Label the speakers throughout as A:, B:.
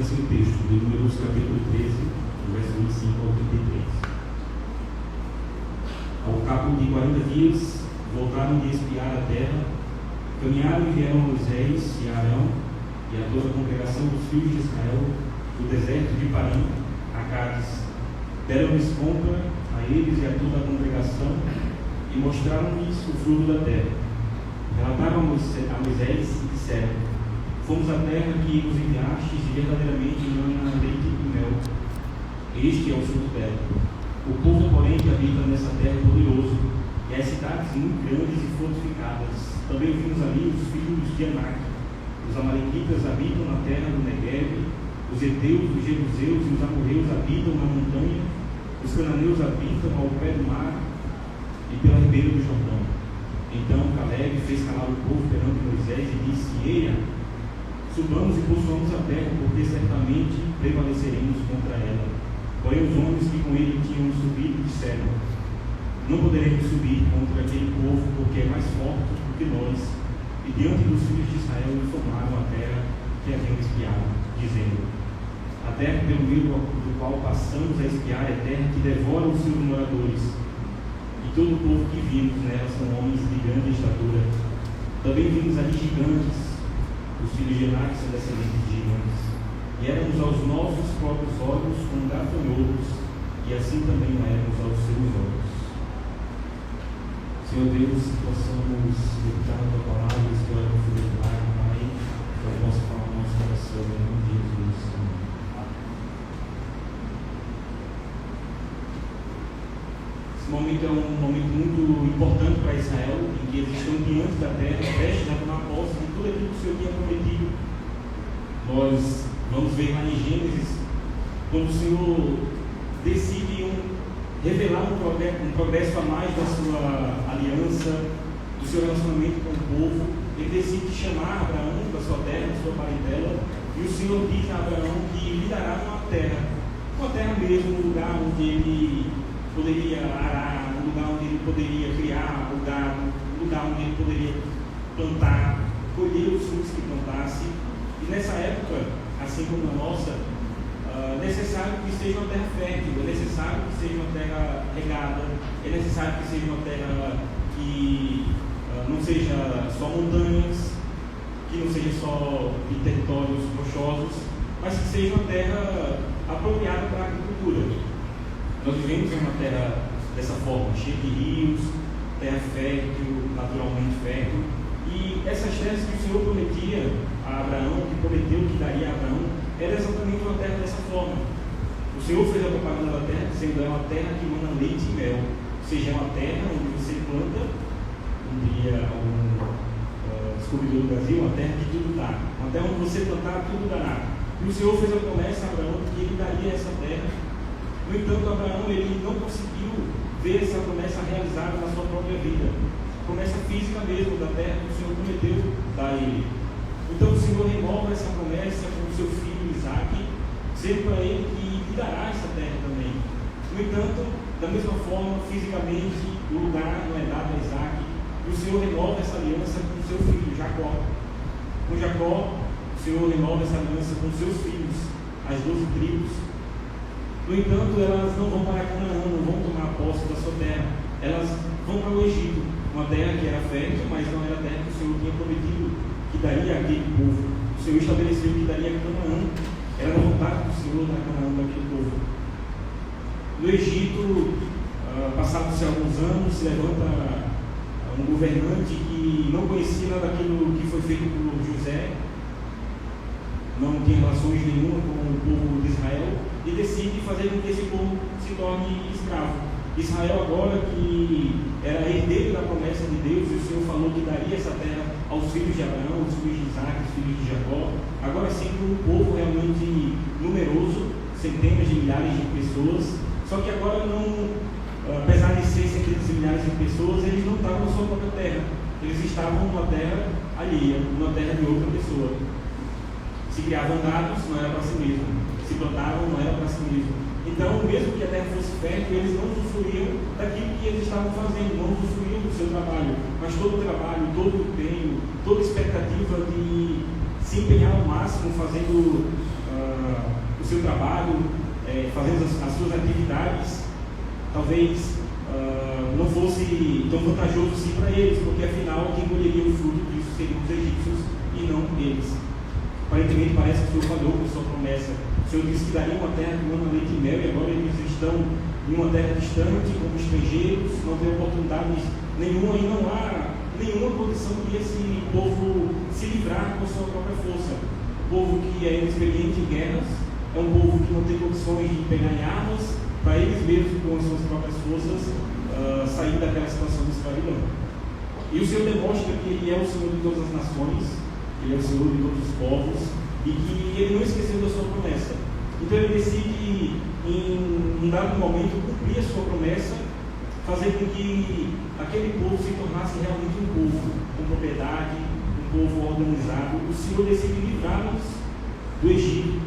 A: diz assim o texto, de Números capítulo 13, verso 25 ao 33. Ao cabo de 40 dias, voltaram de espiar a terra, caminharam e vieram Moisés e Arão e a toda a congregação dos filhos de Israel do deserto de Paran a Cádiz. Deram-lhes conta a eles e a toda a congregação e mostraram-lhes o fruto da terra. Relataram a Moisés e disseram: fomos à terra que nos enviastes e verdadeiramente mana leite e mel. Este é o fruto dela. O povo, porém, que habita nessa terra é poderoso, e as cidades muito grandes e fortificadas. Também vimos ali os filhos de Anak. Os amalequitas habitam na terra do Negueb, os heteus, os jebuseus e os amorreus habitam na montanha, os cananeus habitam ao pé do mar e pela ribeira do Jordão. Então Caleb fez calar o povo perante Moisés e disse: eia, subamos e possuamos a terra, porque certamente prevaleceremos contra ela. Porém os homens que com ele tinham subido disseram: não poderemos subir contra aquele povo, porque é mais forte do que nós. E diante dos filhos de Israel informaram a terra que haviam espiado, dizendo: a terra pelo meio do qual passamos a espiar é terra que devora os seus moradores, e todo o povo que vimos nela são homens de grande estatura. Também vimos ali gigantes, os filhos de Anak são descendentes de gigantes, e éramos aos nossos próprios olhos como gafanhotos, e assim também éramos aos seus olhos. Senhor Deus, que possamos meditar na tua palavra, história com fidelidade, Pai, que eu possa falar no nosso coração, em nome de Jesus. Esse momento é um momento muito importante para Israel, em que eles estão diante da terra, prestes a tomar posse de tudo aquilo que o Senhor tinha prometido. Nós vamos ver lá em Gênesis, quando o Senhor decide revelar um progresso a mais da sua aliança, do seu relacionamento com o povo. Ele decide chamar Abraão da sua terra, da sua parentela, e o Senhor diz a Abraão que lhe dará uma terra mesmo, um lugar onde ele poderia arar, um lugar onde ele poderia criar o gado, um lugar onde ele poderia plantar, colher os frutos que plantasse. E nessa época, assim como na nossa, é necessário que seja uma terra fértil, é necessário que seja uma terra regada, é necessário que seja uma terra que não seja só montanhas, que não seja só de territórios rochosos, mas que seja uma terra apropriada para a agricultura. Nós vivemos em uma terra dessa forma, cheia de rios, terra fértil, naturalmente fértil, e essas terras que o Senhor prometia a Abraão, que prometeu que daria a Abraão, era exatamente uma terra dessa forma. O Senhor fez a propaganda da terra, dizendo: é uma terra que mana leite e mel. Ou seja, é uma terra onde você planta, um dia descobridor do Brasil, uma terra que tudo dá. Uma terra onde você plantar, tudo dará. E o Senhor fez a promessa a Abraão que ele daria essa terra. No entanto, Abraão ele não conseguiu ver essa promessa realizada na sua própria vida. Promessa física mesmo da terra que o Senhor prometeu dar a ele. Então o Senhor renova essa promessa com o seu filho Isaac, dizendo para ele que lhe dará essa terra também. No entanto, da mesma forma, fisicamente, o lugar não é dado a Isaac, e o Senhor renova essa aliança com o seu filho Jacó. Com Jacó, o Senhor renova essa aliança com os seus filhos, as 12 tribos. No entanto, elas não vão para Canaã, não vão tomar posse da sua terra. Elas vão para o Egito, uma terra que era fértil, mas não era a terra que o Senhor tinha prometido que daria àquele povo. O Senhor estabeleceu que daria a Canaã. Era a vontade do Senhor na Canaã daquele povo. No Egito, passados-se alguns anos, se levanta um governante que não conhecia nada daquilo que foi feito por José, não tinha relações nenhuma com o povo de Israel, e decide fazer com que esse povo se torne escravo. Israel agora, que era herdeiro da promessa de Deus, e o Senhor falou que daria essa terra aos filhos de Abraão, aos filhos de Isaac, aos filhos de Jacó, agora sim um povo realmente numeroso, centenas de milhares de pessoas, só que agora não, apesar de ser centenas de milhares de pessoas, eles não estavam na sua própria terra, eles estavam numa terra alheia, numa terra de outra pessoa. Se criavam gados, não era para si mesmo, se plantavam, não era para si mesmo. Então, mesmo que a terra fosse fértil, eles não usufruíam daquilo que eles estavam fazendo, não usufruíam do seu trabalho, mas todo o trabalho, todo o empenho, toda a expectativa de se empenhar ao máximo, fazendo o seu trabalho, fazendo as suas atividades, talvez não fosse tão vantajoso assim para eles, porque afinal quem colheria o fruto disso seriam os egípcios e não eles. Aparentemente parece que o Senhor falhou com sua promessa. O Senhor disse que daria uma terra que mana leite e mel, e agora eles estão em uma terra distante, como estrangeiros, não tem oportunidade nenhuma, e não há nenhuma condição de esse povo se livrar com a sua própria força. O povo que é inexperiente em guerras, é um povo que não tem condições de pegar em armas para eles mesmos, com as suas próprias forças, sair daquela situação de escravidão. E o Senhor demonstra que Ele é o Senhor de todas as nações, Ele é o Senhor de todos os povos, e que Ele não esqueceu da sua promessa. Então Ele decide, em um dado momento, cumprir a sua promessa, fazer com que aquele povo se tornasse realmente um povo com propriedade, um povo organizado. O Senhor decide livrá-los do Egito,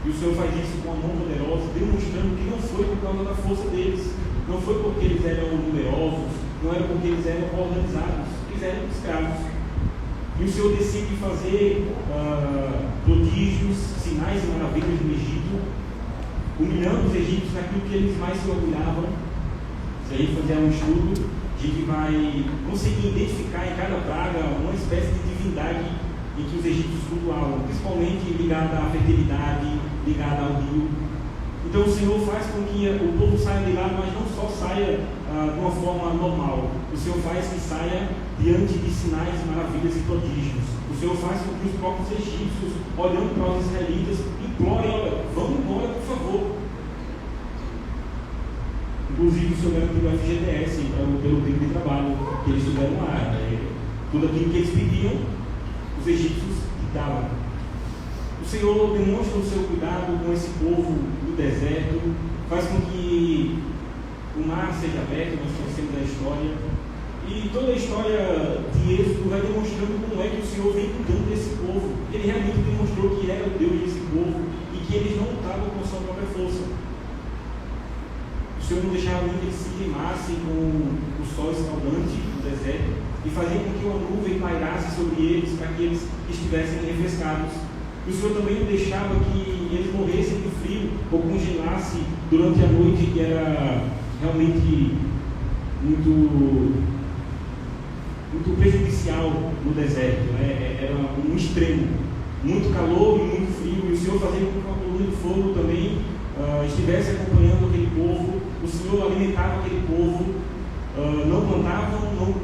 A: e o Senhor faz isso com a mão poderosa, demonstrando que não foi por causa da força deles, não foi porque eles eram numerosos, não era porque eles eram organizados, eles eram escravos. E o Senhor decide fazer prodígios, sinais e maravilhas no Egito, humilhando os egípcios naquilo que eles mais se orgulhavam. Se a gente fizer um estudo, a gente vai conseguir identificar em cada praga uma espécie de divindade em que os egípcios cultuavam, principalmente ligada à fertilidade, ligada ao rio. Então o Senhor faz com que o povo saia de lá, mas não só saia de uma forma normal. O Senhor faz que saia diante de sinais, maravilhas e prodígios. O Senhor faz com que os próprios egípcios, olhando para os israelitas, implorem: olha, vamos embora, por favor. Inclusive o Senhor garantiu o FGTS pelo tempo de trabalho que eles tiveram lá. Tudo aquilo que eles pediam, os egípcios davam. O Senhor demonstra o seu cuidado com esse povo do deserto, faz com que o mar seja aberto. Nós conhecemos a história, e toda a história de Êxodo vai demonstrando como é que o Senhor vem cuidando desse povo. Ele realmente demonstrou que era o Deus desse povo e que eles não lutavam com a sua própria força. O Senhor não deixava nem que eles se queimassem com o sol escaldante do deserto, e fazia com que uma nuvem pairasse sobre eles para que eles estivessem refrescados. E o Senhor também não deixava que eles morressem de frio ou congelassem durante a noite, que era realmente muito prejudicial no deserto, né? Era um extremo, muito calor e muito frio, e o Senhor fazia com que uma coluna de fogo também estivesse acompanhando aquele povo. O Senhor alimentava aquele povo, não plantavam,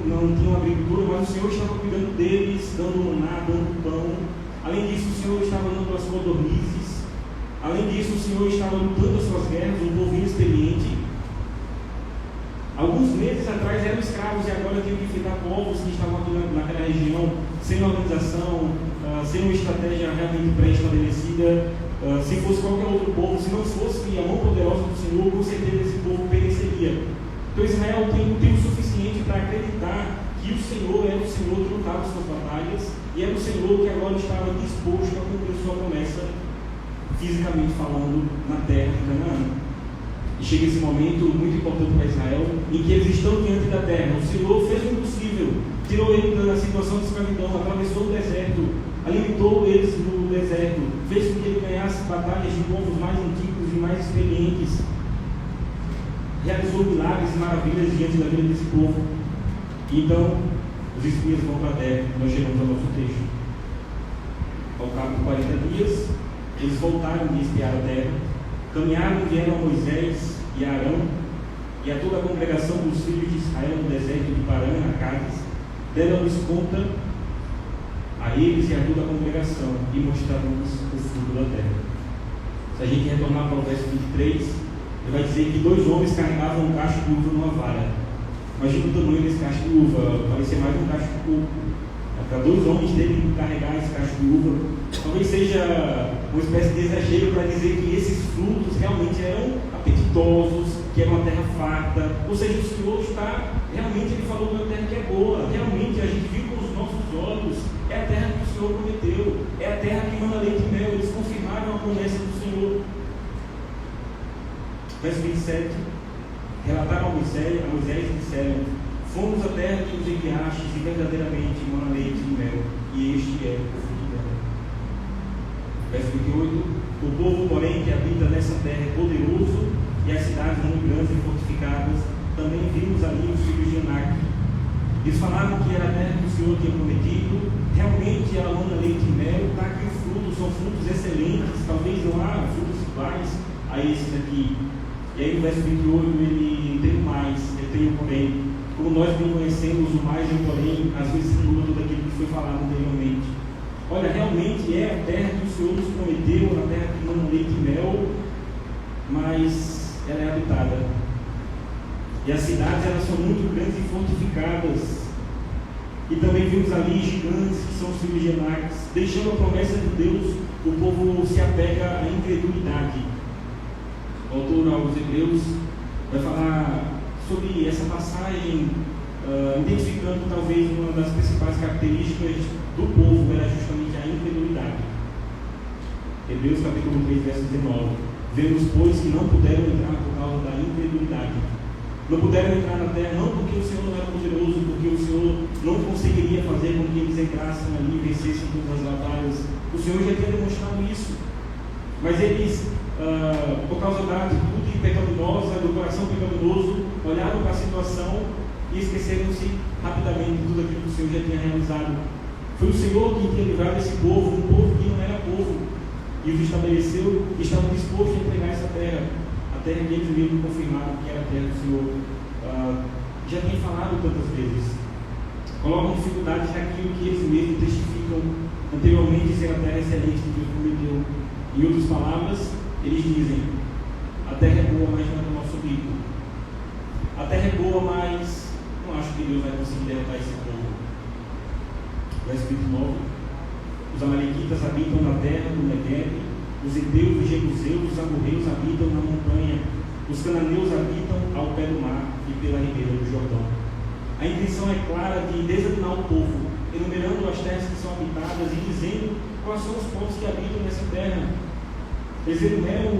A: não tinham agricultura, mas o Senhor estava cuidando deles, dando maná, dando pão. Além disso, o Senhor estava dando as codornizes. Além disso, o Senhor estava lutando as suas guerras, um povo inexperiente. Alguns meses atrás eram escravos, e agora tinham que enfrentar povos que estavam aqui naquela região, sem organização, sem uma estratégia realmente pré-estabelecida. Se fosse qualquer outro povo, se não fosse a mão poderosa do Senhor, com certeza esse povo pereceria. Então Israel tem motivo suficiente para acreditar que o Senhor era o Senhor que lutava suas batalhas, e era o Senhor que agora estava disposto a cumprir sua promessa, fisicamente falando, na terra de Canaã. E chega esse momento muito importante para Israel, em que eles estão diante da terra. O Senhor fez o impossível, tirou eles da situação de escravidão, atravessou o deserto, alimentou eles no deserto, fez com que ele ganhasse batalhas de povos mais antigos e mais experientes, realizou milagres e maravilhas diante da vida desse povo. E então os espias vão para a terra. Nós chegamos ao nosso texto. Ao cabo de 40 dias, eles voltaram de espiar a terra, caminharam e vieram a Moisés e a Arão e a toda a congregação dos filhos de Israel no deserto de Parã, a Cádiz. Deram-lhes conta a eles e a toda a congregação, e mostraram-nos o fruto da terra. Se a gente retornar para o verso 23, ele vai dizer que 2 homens carregavam um cacho de uva numa vara. Imagina o tamanho desse cacho de uva, parecia mais um cacho de coco. Para 2 homens terem que carregar esse cacho de uva, talvez seja uma espécie de exagero para dizer que esses frutos realmente eram apetitosos, que era uma terra farta. Ou seja, o Senhor está, realmente ele falou de uma terra que é boa, realmente a gente viu com os nossos olhos, é a terra que o Senhor prometeu, é a terra que manda leite e mel. Eles confirmaram a promessa do Senhor. Verso 27, relataram a Moisés e disseram: fomos à terra que nos enviastes, e verdadeiramente mana leite e mel, e este é o fruto dela. Verso 28, o povo, porém, que habita nessa terra é poderoso, e as cidades muito grandes e fortificadas. Também vimos ali os filhos de Anak. Eles falaram que era a terra que o Senhor tinha prometido. Realmente ela manda leite e mel, está aqui os frutos, são frutos excelentes, talvez não há frutos iguais a esses aqui. E aí no verso 28 ele tem mais, ele tem o porém. Como nós bem conhecemos o mais e o porém, às vezes anula tudo aquilo que foi falado anteriormente. Olha, realmente é a terra que o Senhor nos prometeu, a terra que manda leite e mel, mas ela é habitada. E as cidades, elas são muito grandes e fortificadas. E também vimos ali gigantes, que são os filhos de Anak. Deixando a promessa de Deus, o povo se apega à incredulidade. O autor aos Hebreus vai falar sobre essa passagem, identificando talvez uma das principais características do povo era justamente a incredulidade. Hebreus capítulo 3, verso 19. Vemos, pois, que não puderam entrar por causa da incredulidade. Não puderam entrar na terra, não porque o Senhor não era poderoso, porque o Senhor não conseguiria fazer com que eles entrassem ali e vencessem todas as batalhas. O Senhor já tinha demonstrado isso. Mas eles, por causa da atitude pecaminosa, do coração pecaminoso, olharam para a situação e esqueceram-se rapidamente de tudo aquilo que o Senhor já tinha realizado. Foi o Senhor que tinha livrado esse povo, um povo que não era povo, e os estabeleceu e estavam dispostos a entregar essa terra. A terra que eles mesmos confirmaram que era a terra do Senhor. Já tinha falado tantas vezes. Colocam dificuldades naquilo que eles mesmos testificam anteriormente ser a terra excelente que Deus prometeu. Em outras palavras, eles dizem: a terra é boa, mas não é do nosso bico. A terra é boa, mas não acho que Deus vai conseguir derrotar esse povo. Verso 29. Os amalequitas habitam na terra do Negueb, os heteus, os jebuseus, os amorreus habitam na montanha, os cananeus habitam ao pé do mar e pela ribeira do Jordão. A intenção é clara de desanimar o povo, enumerando as terras que são habitadas e dizendo quais são os povos que habitam nessa terra. Eles enumeram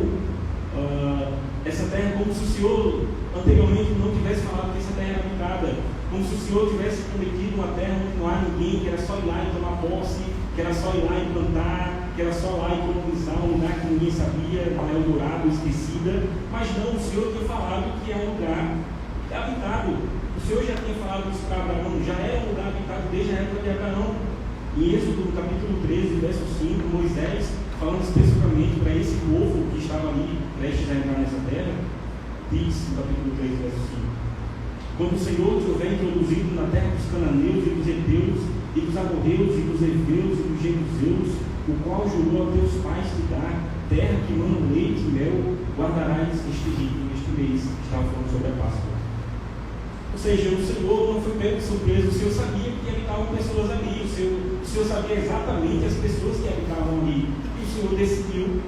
A: essa terra como se o Senhor anteriormente não tivesse falado que essa terra era habitada, como se o Senhor tivesse prometido uma terra onde não há ninguém, que era só ir lá e tomar posse, que era só ir lá e plantar, que era só lá e colonizar um lugar que ninguém sabia, não é Eldorado, esquecida. Mas não, o Senhor tinha falado que é um lugar habitado. O Senhor já tinha falado isso para Abraão, já era um lugar habitado desde a época de Abraão. Em Êxodo, no capítulo 13, verso 5, Moisés, falando especificamente para esse povo que estava ali prestes a entrar nessa terra, diz no capítulo 13, verso 5: quando o Senhor te houver introduzido na terra dos cananeus e dos heteus, e dos amorreus, e dos heveus, e dos jebuseus, o qual jurou a teus pais te dar, terra que manda leite e mel, guardarás este mês. Estava falando sobre a Páscoa. Ou seja, o Senhor não foi pego de surpresa, o Senhor sabia que habitavam pessoas ali, o Senhor sabia exatamente as pessoas que habitavam ali, e o Senhor decidiu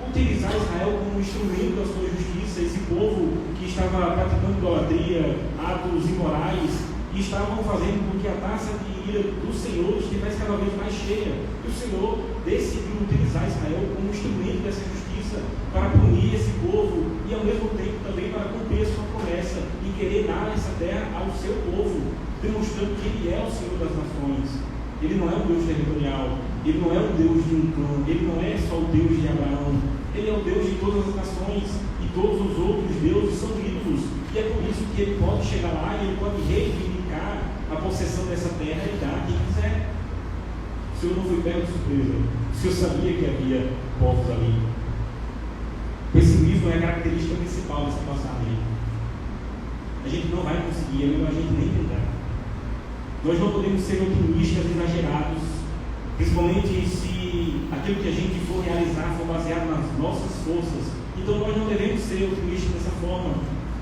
A: utilizar Israel como instrumento da sua justiça. Esse povo que estava praticando idolatria, atos imorais, e estavam fazendo com que a taça de ira do Senhor estivesse cada vez mais cheia. E o Senhor decidiu utilizar Israel como instrumento dessa justiça para punir esse povo e ao mesmo tempo também para cumprir a sua promessa e querer dar essa terra ao seu povo, demonstrando que Ele é o Senhor das nações. Ele não é um Deus territorial, Ele não é o Deus de um clã, Ele não é só o Deus de Abraão, Ele é o Deus de todas as nações, e todos os outros deuses são ídolos, e é por isso que Ele pode chegar lá e Ele pode reivindicar a possessão dessa terra e dar a quem quiser. O Senhor não foi pego de surpresa, o Senhor sabia que havia povos ali. O pessimismo é a característica principal dessa passagem. A gente não vai conseguir, é melhor a gente nem tentar. Nós não podemos ser otimistas exagerados, principalmente se aquilo que a gente for realizar for baseado nas nossas forças. Então nós não devemos ser otimistas dessa forma.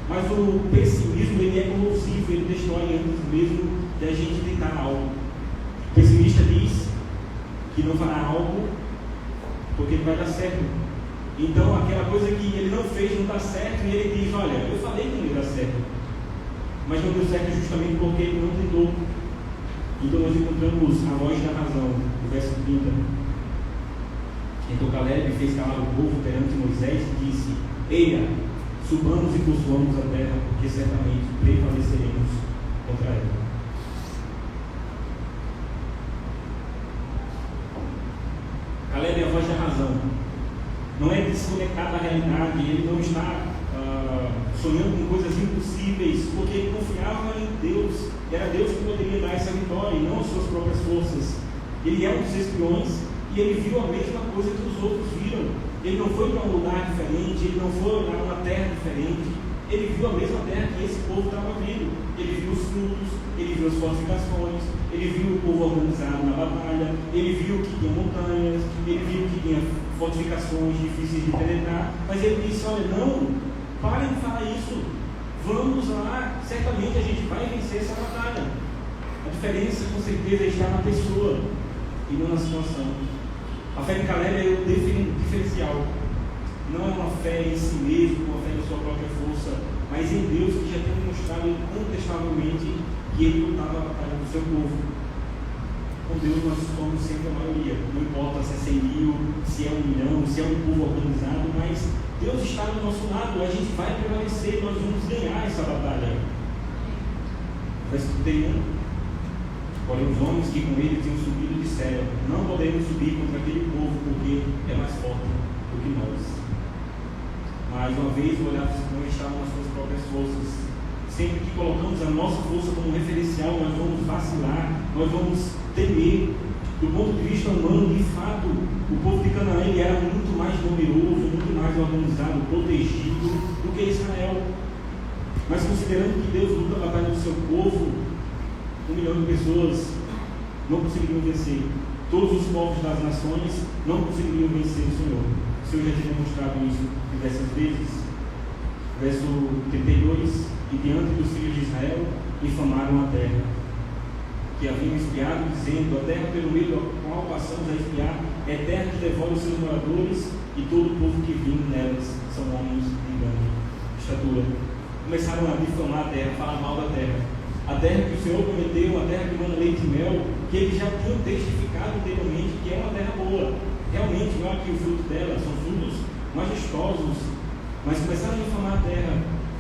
A: Mas o pessimismo, ele é corrosivo, ele destrói antes mesmo de a gente tentar algo. O pessimista diz que não fará algo porque não vai dar certo. Então aquela coisa que ele não fez não dá certo, e ele diz: olha, eu falei que não ia dar certo, mas não deu certo justamente porque ele não tentou. Então nós encontramos a voz da razão, no verso 30. Então Caleb fez calar o povo perante Moisés e disse: eia, subamos e possuamos a terra, porque certamente prevaleceremos contra ela. Caleb é a voz da razão. desconectado da realidade, ele não está sonhando com coisas impossíveis, porque ele confiava em Deus. Era Deus que poderia dar essa vitória e não as suas próprias forças. Ele é um dos espiões e ele viu a mesma coisa que os outros viram. Ele não foi para um lugar diferente, ele não foi para uma terra diferente. Ele viu a mesma terra que esse povo estava vendo. Ele viu os frutos, ele viu as fortificações, ele viu o povo organizado na batalha, ele viu que tinha montanhas, ele viu que tinha fortificações difíceis de penetrar. Mas ele disse: olha, não, parem de falar isso, vamos lá, certamente a gente vai vencer essa batalha. A diferença com certeza está na pessoa e não na situação. A fé de Caleb é o diferencial. Não é uma fé em si mesmo, uma fé na sua própria força, mas em Deus, que já tem demonstrado incontestavelmente que ele lutava a batalha do seu povo. Com Deus nós somos sempre a maioria. Não importa se é 100 mil, se é 1 milhão, se é um povo organizado, mas Deus está do nosso lado, a gente vai prevalecer, nós vamos ganhar essa batalha. Verso 31. Porém, os homens que com ele tinham subido disseram: não podemos subir contra aquele povo, porque é mais forte do que nós. Mais uma vez, o olhar dos irmãos estava nas suas próprias forças. Sempre que colocamos a nossa força como referencial, nós vamos vacilar, nós vamos temer. Do ponto de vista humano, de fato, o povo de Canaã ele era muito mais numeroso, muito mais organizado, protegido do que Israel. Mas considerando que Deus luta a batalha do seu povo, 1 milhão de pessoas não conseguiriam vencer. Todos os povos das nações não conseguiriam vencer o Senhor. O Senhor já tinha demonstrado isso diversas vezes. Verso 32: e diante dos filhos de Israel infamaram a terra, que haviam espiado, dizendo: a terra pelo meio da qual passamos a espiar é terra que devora os seus moradores, e todo o povo que vive nelas são homens de grande estatura. Começaram a difamar a terra, a falar mal da terra. A terra que o Senhor prometeu, a terra que manda leite e mel, que eles já tinham testificado anteriormente que é uma terra boa. Realmente, não é que o fruto dela são frutos majestosos, mas começaram a difamar a terra.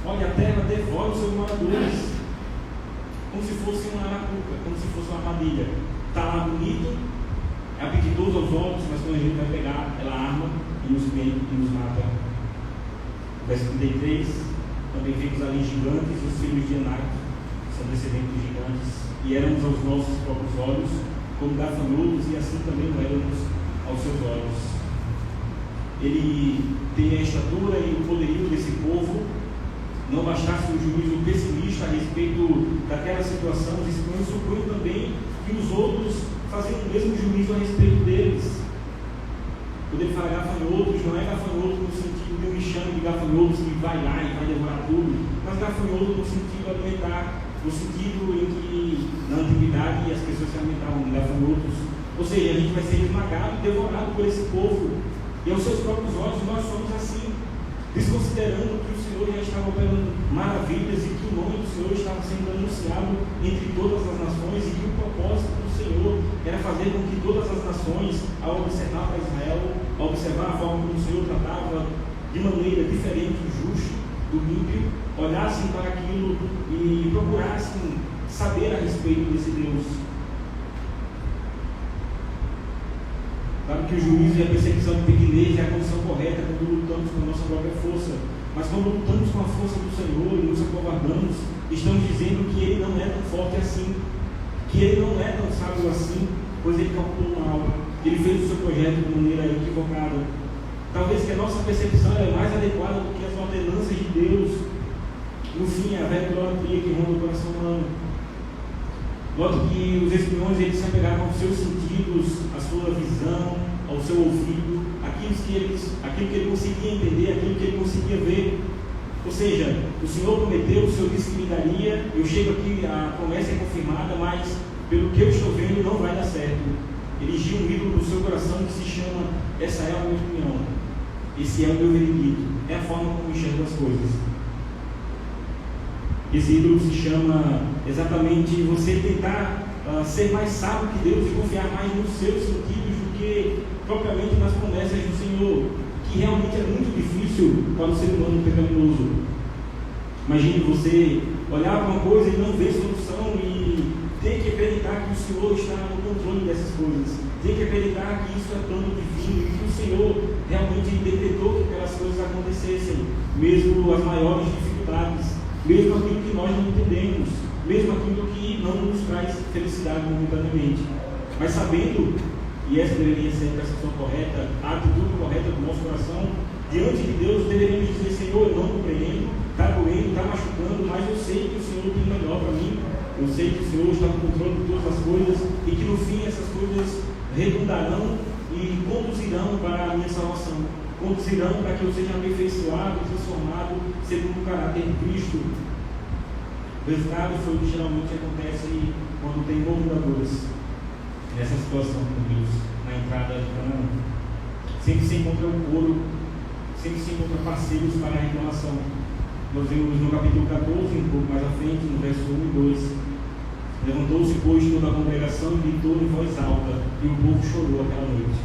A: Olha, a terra devora os seus moradores, como se fosse uma arapuca, como se fosse uma armadilha. Está lá bonito, é apetitoso aos olhos, mas quando a gente vai pegar, ela arma e nos prende e nos mata. Verso 33: também vimos ali gigantes, os filhos de Enac, são descendentes de gigantes, e éramos aos nossos próprios olhos como gafanhotos, e assim também não éramos aos seus olhos. Ele tem a estatura e o poderio desse povo. Não bastasse o juízo pessimista a respeito daquela situação, os espiões supõem também que os outros faziam o mesmo juízo a respeito deles. Quando ele fala gafanhotos, não é gafanhoto no sentido de um enxame de gafanhotos que vai lá e vai devorar tudo, mas gafanhoto no sentido alimentar, no sentido em que na antiguidade as pessoas se alimentavam de gafanhotos. Ou seja, a gente vai ser esmagado e devorado por esse povo, e aos seus próprios olhos nós somos assim, desconsiderando que o Senhor já estava operando maravilhas e que o nome do Senhor estava sendo anunciado entre todas as nações, e que o propósito do Senhor era fazer com que todas as nações, ao observar para Israel, ao observar a forma como o Senhor tratava de maneira diferente o justo do ímpio, olhassem para aquilo e procurassem saber a respeito desse Deus. Sabe que o juízo e a perseguição de pequenez é a condição correta quando lutamos com a nossa própria força. Mas quando lutamos com a força do Senhor e nos acovardamos, estamos dizendo que Ele não é tão forte assim, que Ele não é tão sábio assim, pois Ele calculou mal, Ele fez o seu projeto de maneira equivocada. Talvez que a nossa percepção é mais adequada do que as ordenanças de Deus. No fim, é a velha idolatria que ronda o coração humano. Note que os espiões eles se apegaram aos seus sentidos, à sua visão, ao seu ouvido, aquilo que ele conseguia entender, aquilo que ele conseguia ver. Ou seja, o Senhor prometeu, o Senhor disse que me daria, eu chego aqui, a promessa é confirmada, mas pelo que eu estou vendo não vai dar certo. Erigiu um ídolo no seu coração que se chama: essa é a minha opinião, esse é o meu veredito, é a forma como enxergo as coisas. Esse ídolo se chama exatamente você tentar ser mais sábio que Deus e confiar mais nos seus sentidos do que propriamente nas promessas do Senhor, que realmente é muito difícil para o ser humano pecaminoso. Imagine você olhar para uma coisa e não ver solução e ter que acreditar que o Senhor está no controle dessas coisas. tem que acreditar que isso é plano divino e que o Senhor realmente decretou que aquelas coisas acontecessem, mesmo as maiores dificuldades, mesmo aquilo que nós não entendemos, mesmo aquilo que não nos traz felicidade momentaneamente. Mas sabendo, e essa deveria ser a percepção correta, a atitude correta do nosso coração, diante de Deus deveríamos dizer: Senhor, eu não compreendo, está doendo, está machucando, mas eu sei que o Senhor tem melhor para mim, eu sei que o Senhor está no controle de todas as coisas e que no fim essas coisas redundarão e conduzirão para a minha salvação, conduzirão para que eu seja aperfeiçoado, transformado segundo o caráter de Cristo. O resultado foi o que geralmente acontece quando tem murmuradores nessa situação com Deus, na entrada de Canaã. Sempre se encontra o coro, sempre se encontra parceiros para a reclamação. Nós vemos no capítulo 14, um pouco mais à frente, no verso 1 e 2. Levantou-se, pois, toda a congregação e gritou em voz alta, e o povo chorou aquela noite.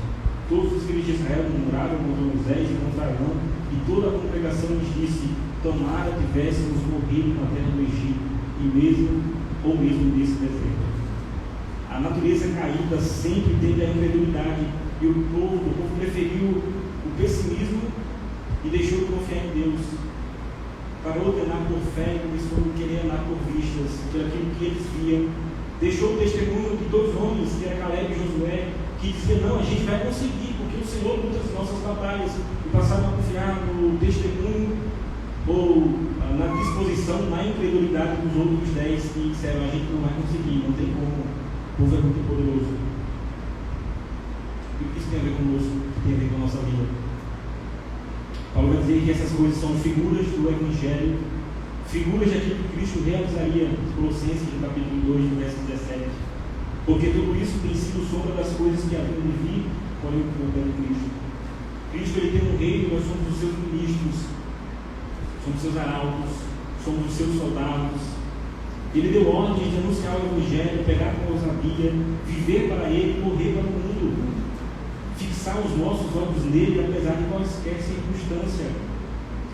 A: Todos os filhos de Israel murmuraram contra Moisés e contra Arão, e toda a congregação lhes disse: tomara tivéssemos morrido na terra do Egito, ou mesmo nesse deserto. A natureza caída sempre tende a incredulidade, e o povo preferiu o pessimismo e deixou de confiar em Deus. Parou de andar por fé e começou a querer andar por vistas, por aquilo que eles viam. Deixou o testemunho de dois homens, que era Caleb e Josué, que diziam: não, a gente vai conseguir, porque o Senhor luta as nossas batalhas. E passaram a confiar no testemunho ou na disposição, na incredulidade dos outros 10 que disseram: a gente não vai conseguir, não tem como, o povo é muito poderoso. E o que isso tem a ver conosco? O que tem a ver com a nossa vida? Paulo vai dizer que essas coisas são figuras do Evangelho, figuras daquilo que Cristo realizaria, Colossenses, no capítulo 2, no verso 17. Porque tudo isso tem sido sombra das coisas que haviam de vir, porém o poder de Cristo. Cristo, ele tem um reino, nós somos os seus ministros, somos seus arautos, somos os seus soldados. Ele deu ordem de anunciar o Evangelho, pegar com ousadia, viver para ele, morrer para o mundo. Fixar os nossos olhos nele, apesar de qualquer circunstância.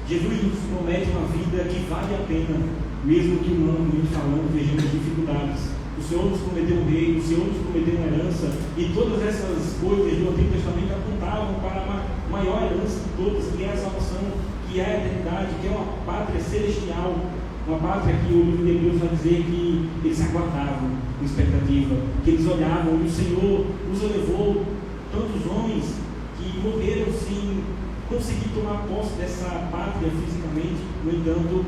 A: Jesus nos promete uma vida que vale a pena, mesmo que humanamente falando vejamos dificuldades. O Senhor nos prometeu um reino, o Senhor nos prometeu uma herança, e todas essas coisas do Antigo Testamento apontavam para a maior herança de todas, que é a salvação, que é a eternidade, que é uma pátria celestial, uma pátria que o livro de Hebreus vai dizer que eles aguardavam com expectativa, que eles olhavam, e o Senhor os elevou. Tantos homens que morreram sem conseguir tomar posse dessa pátria fisicamente, no entanto,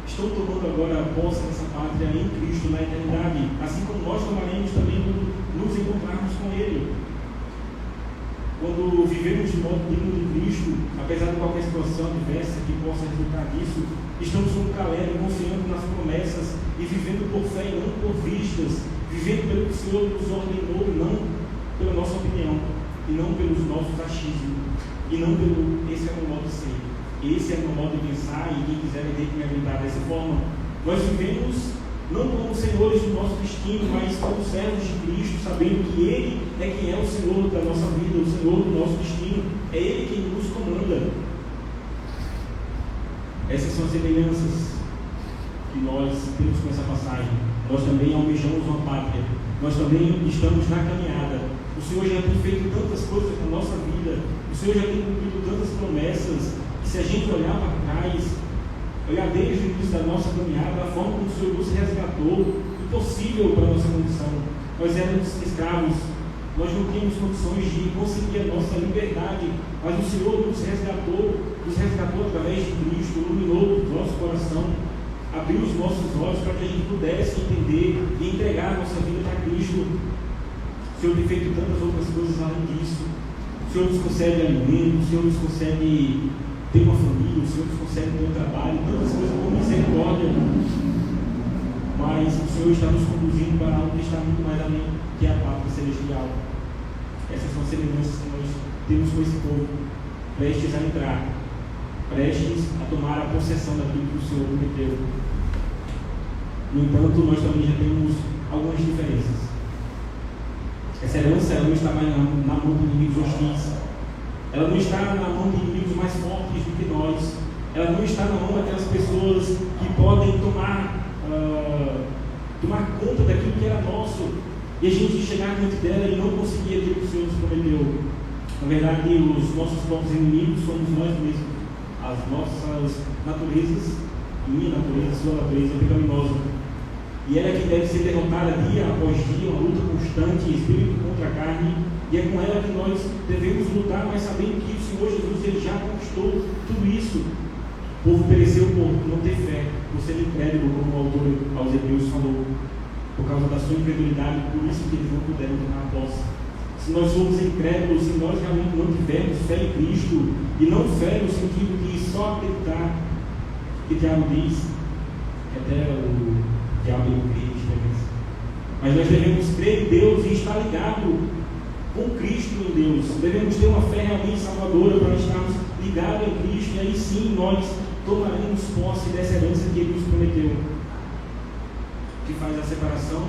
A: estão tomando agora posse dessa pátria em Cristo, na eternidade, assim como nós tomaremos também quando nos encontrarmos com Ele. Quando vivemos de modo digno de Cristo, apesar de qualquer situação adversa que possa resultar disso, estamos como Caleb, confiando nas promessas e vivendo por fé e não por vistas, vivendo pelo que o Senhor nos ordenou, não pela nossa opinião, e não pelos nossos achismos, e não pelo esse é o meu modo de ser, esse é o meu modo de pensar, e quem quiser ter que me aguentar dessa forma. Nós vivemos não como senhores do nosso destino, mas como servos de Cristo, sabendo que Ele é quem é o Senhor da nossa vida, o Senhor do nosso destino, é Ele quem nos comanda. Essas são as semelhanças que nós temos com essa passagem. Nós também almejamos uma pátria, nós também estamos na caminhada. O Senhor já tem feito tantas coisas na nossa vida, o Senhor já tem cumprido tantas promessas, que se a gente olhar para trás, olhar desde o início da nossa caminhada, a forma como o Senhor nos resgatou, impossível para a nossa condição. Nós éramos escravos, nós não tínhamos condições de conseguir a nossa liberdade, mas o Senhor nos resgatou através de Cristo, iluminou o nosso coração, abriu os nossos olhos para que a gente pudesse entender e entregar a nossa vida para Cristo. O Senhor tem feito tantas outras coisas além disso. O Senhor nos concede alimento, o Senhor nos concede ter uma família, o Senhor nos concede ter um trabalho, tantas coisas com misericórdia. Mas o Senhor está nos conduzindo para algo que está muito mais além, que é a pátria celestial. Essas são as semelhanças que nós temos com esse povo, prestes a entrar, prestes a tomar a possessão daquilo que o Senhor prometeu. No entanto, nós também já temos algumas diferenças. Essa herança ela não está mais na mão de inimigos hostis, ela não está na mão de inimigos mais fortes do que nós, ela não está na mão daquelas pessoas que podem tomar conta daquilo que era nosso. e a gente chegar diante dela e não conseguir aquilo que o Senhor nos prometeu. Na verdade, os nossos próprios inimigos somos nós mesmos. As nossas naturezas, minha natureza, sua natureza é pecaminosa. E ela é que deve ser derrotada dia após dia, uma luta constante, espírito contra a carne. E é com ela que nós devemos lutar, mas sabendo que o Senhor Jesus ele já conquistou tudo isso. O povo pereceu por não ter fé, por ser incrédulo, como o autor aos Hebreus falou, por causa da sua incredulidade, por isso que eles não puderam tomar a posse. Se nós formos incrédulos, se nós realmente não tivermos fé em Cristo, e não fé no sentido de só acreditar, que o diabo diz, que até o diabo não crê, mas nós devemos crer em Deus e estar ligado com Cristo em Deus. Devemos ter uma fé realmente salvadora para estarmos ligados em Cristo, e aí sim nós tomaremos posse dessa herança que Ele nos prometeu, que faz a separação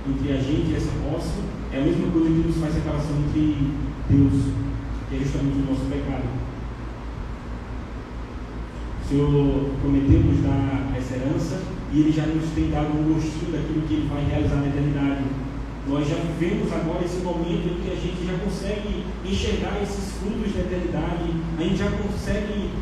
A: entre a gente e essa posse. É a mesma coisa que nos faz separação entre Deus, que é justamente o nosso pecado. O Senhor prometeu nos dar essa herança e Ele já nos tem dado um gostinho daquilo que Ele vai realizar na eternidade. Nós já vivemos agora esse momento em que a gente já consegue enxergar esses frutos da eternidade, a gente já consegue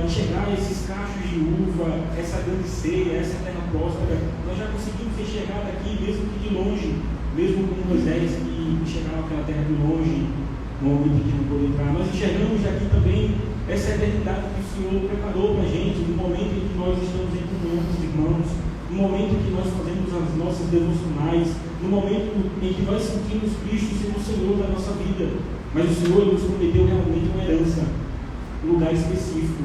A: enxergar esses cachos de uva, essa grande ceia, essa terra próspera. Nós já conseguimos enxergar daqui, mesmo que de longe, mesmo como Moisés que enxergava aquela terra de longe, no momento em que não pôde entrar. Nós enxergamos daqui também essa eternidade que o Senhor preparou para a gente, no momento em que nós estamos em comunhão com os irmãos, no momento em que nós fazemos as nossas devocionais, no momento em que nós sentimos Cristo sendo o Senhor da nossa vida. Mas o Senhor nos prometeu realmente uma herança, um lugar específico,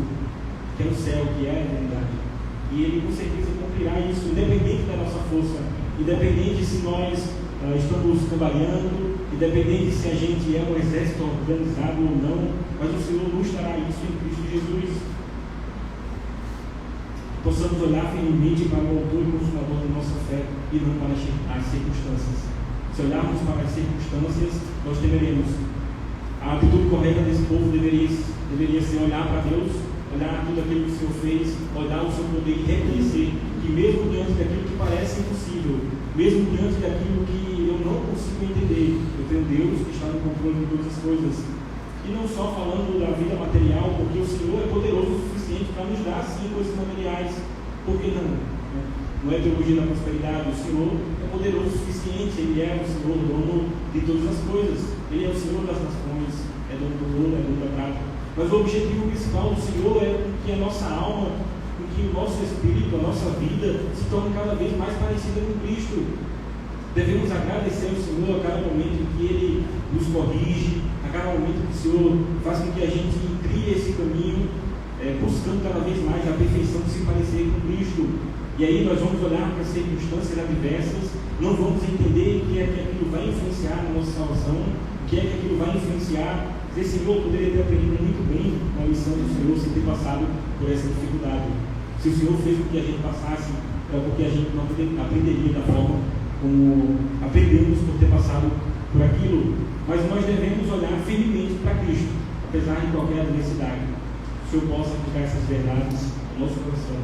A: que é o céu, que é a eternidade. E Ele com certeza cumprirá isso, independente da nossa força, independente se nós estamos trabalhando, independente se a gente é um exército organizado ou não, mas o Senhor nos dará isso em Cristo Jesus. Possamos olhar firmemente para o autor e consumador da nossa fé e não para as circunstâncias. Se olharmos para as circunstâncias, nós temeremos. A atitude correta desse povo deveria ser olhar para Deus, olhar tudo aquilo que o Senhor fez, olhar o seu poder e reconhecer que mesmo diante daquilo que parece impossível, mesmo diante daquilo que eu não consigo entender, eu tenho Deus que está no controle de todas as coisas. E não só falando da vida material, porque o Senhor é poderoso o suficiente para nos dar sim coisas materiais. Por que não? Não é teologia da prosperidade. O Senhor é poderoso o suficiente, Ele é o Senhor, dono de todas as coisas. Ele é o Senhor das nações, é dono do ouro, é dono da prata. Mas o objetivo principal do Senhor é que a nossa alma, que o nosso espírito, a nossa vida se torne cada vez mais parecida com Cristo. Devemos agradecer ao Senhor a cada momento em que Ele nos corrige, a cada momento que o Senhor faz com que a gente crie esse caminho, buscando cada vez mais a perfeição de se parecer com Cristo. E aí nós vamos olhar para as circunstâncias adversas, não vamos entender o que é que aquilo vai influenciar na nossa salvação, o que é que aquilo vai influenciar. Dizer, Senhor, eu poderia ter aprendido muito bem na lição do Senhor sem ter passado por essa dificuldade. Se o Senhor fez com que a gente passasse, é porque a gente não aprenderia da forma como aprendemos por ter passado por aquilo. Mas nós devemos olhar firmemente para Cristo, apesar de qualquer adversidade. Que o Senhor possa aplicar essas verdades no nosso coração.